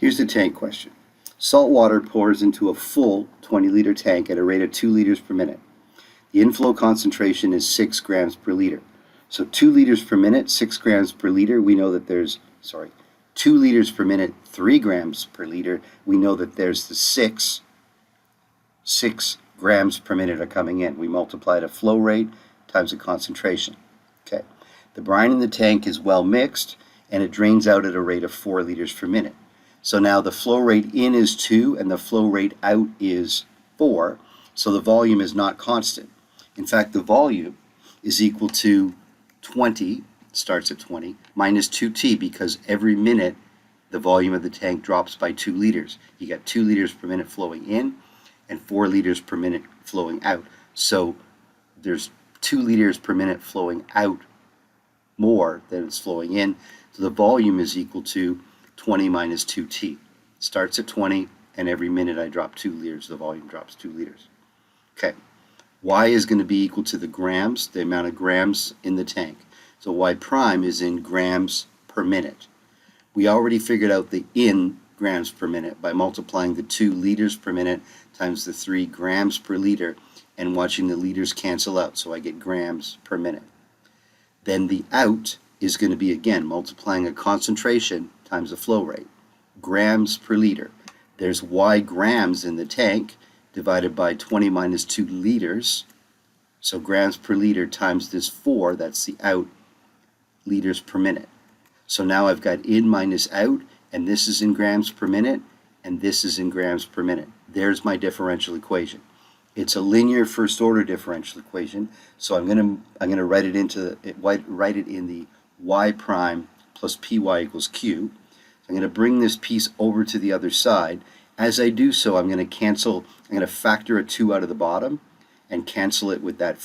Here's the tank question. Salt water pours into a full 20-liter tank at a rate of 2 liters per minute. The inflow concentration is 6 grams per liter. So 2 liters per minute, 6 grams per liter, we know that there's, 2 liters per minute, 3 grams per liter, we know that there's the 6 grams per minute are coming in. We multiply the flow rate times the concentration. Okay. The brine in the tank is well mixed and it drains out at a rate of 4 liters per minute. So now the flow rate in is 2 and the flow rate out is 4, so the volume is not constant. In fact, the volume is equal to 20, starts at 20, minus 2t, because every minute the volume of the tank drops by 2 liters. You got 2 liters per minute flowing in and 4 liters per minute flowing out. So there's 2 liters per minute flowing out more than it's flowing in. So the volume is equal to 20 minus 2t. Starts at 20, and every minute I drop 2 liters, the volume drops 2 liters. Okay, y is going to be equal to the grams, the amount of grams in the tank. So y prime is in grams per minute. We already figured out the in grams per minute by multiplying the 2 liters per minute times the 3 grams per liter and watching the liters cancel out, so I get grams per minute. Then the out is going to be, again, multiplying a concentration times the flow rate, grams per liter. There's y grams in the tank divided by 20 minus 2 liters, so grams per liter times this 4, that's the out, liters per minute. So now I've got in minus out, and this is in grams per minute, and this is in grams per minute. There's my differential equation. It's a linear first order differential equation, so I'm gonna write it in the y prime plus py equals q. I'm going to bring this piece over to the other side. As I do so, I'm going to factor a 2 out of the bottom and cancel it with that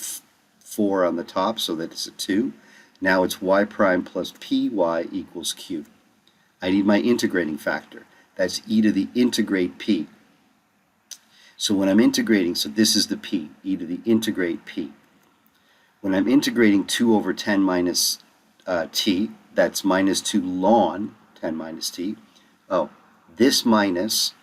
4 on the top, so that it's a 2. Now it's y prime plus py equals q. I need my integrating factor. That's e to the integrate p. So when I'm integrating, so this is the p, e to the integrate p. When I'm integrating 2 over 10 minus t, that's minus 2 ln 10 minus t. Oh, this minus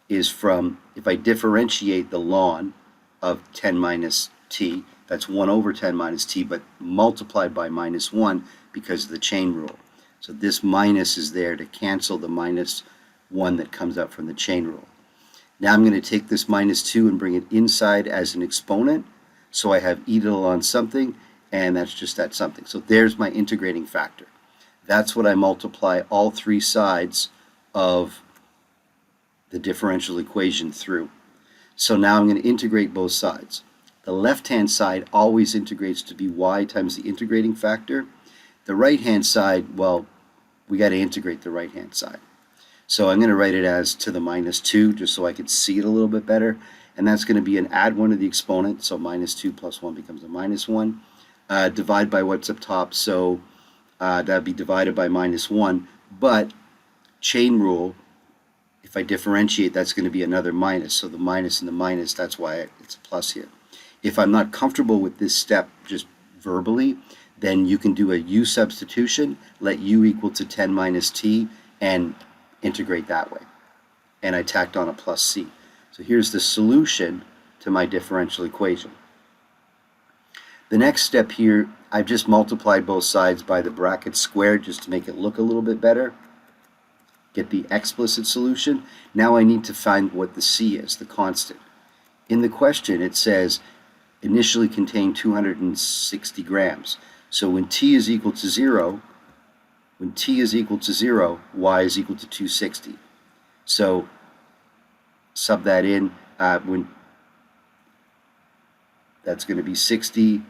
is from, if I differentiate the ln of 10 minus t, that's 1 over 10 minus t, but multiplied by minus 1 because of the chain rule. So this minus is there to cancel the minus 1 that comes out from the chain rule. Now I'm going to take this minus 2 and bring it inside as an exponent, so I have e to the ln something, and that's just that something. So there's my integrating factor. That's what I multiply all 3 sides of the differential equation through. So now I'm going to integrate both sides. The left-hand side always integrates to be y times the integrating factor. The right-hand side, well, we got to integrate the right-hand side. So I'm going to write it as to the minus 2, just so I could see it a little bit better. And that's going to be an add 1 to the exponent, so minus 2 plus 1 becomes a minus 1. Divide by what's up top, so that'd be divided by minus 1, but chain rule, if I differentiate, that's going to be another minus, so the minus and the minus, that's why it's a plus here. If I'm not comfortable with this step just verbally, then you can do a u substitution, let u equal to 10 minus t, and integrate that way. And I tacked on a plus c. So here's the solution to my differential equation. The next step here, I've just multiplied both sides by the bracket squared just to make it look a little bit better. Get the explicit solution. Now I need to find what the c is, the constant. In the question it says initially contained 260 grams. So when t is equal to 0, y is equal to 260. So sub that in, that's going to be 60,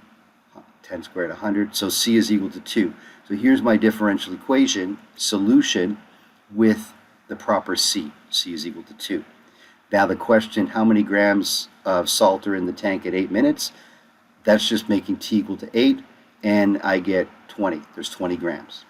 10 squared 100, so c is equal to 2. So here's my differential equation solution with the proper c. c is equal to 2. Now the question, how many grams of salt are in the tank at 8 minutes? That's just making t equal to 8, and I get 20. There's 20 grams.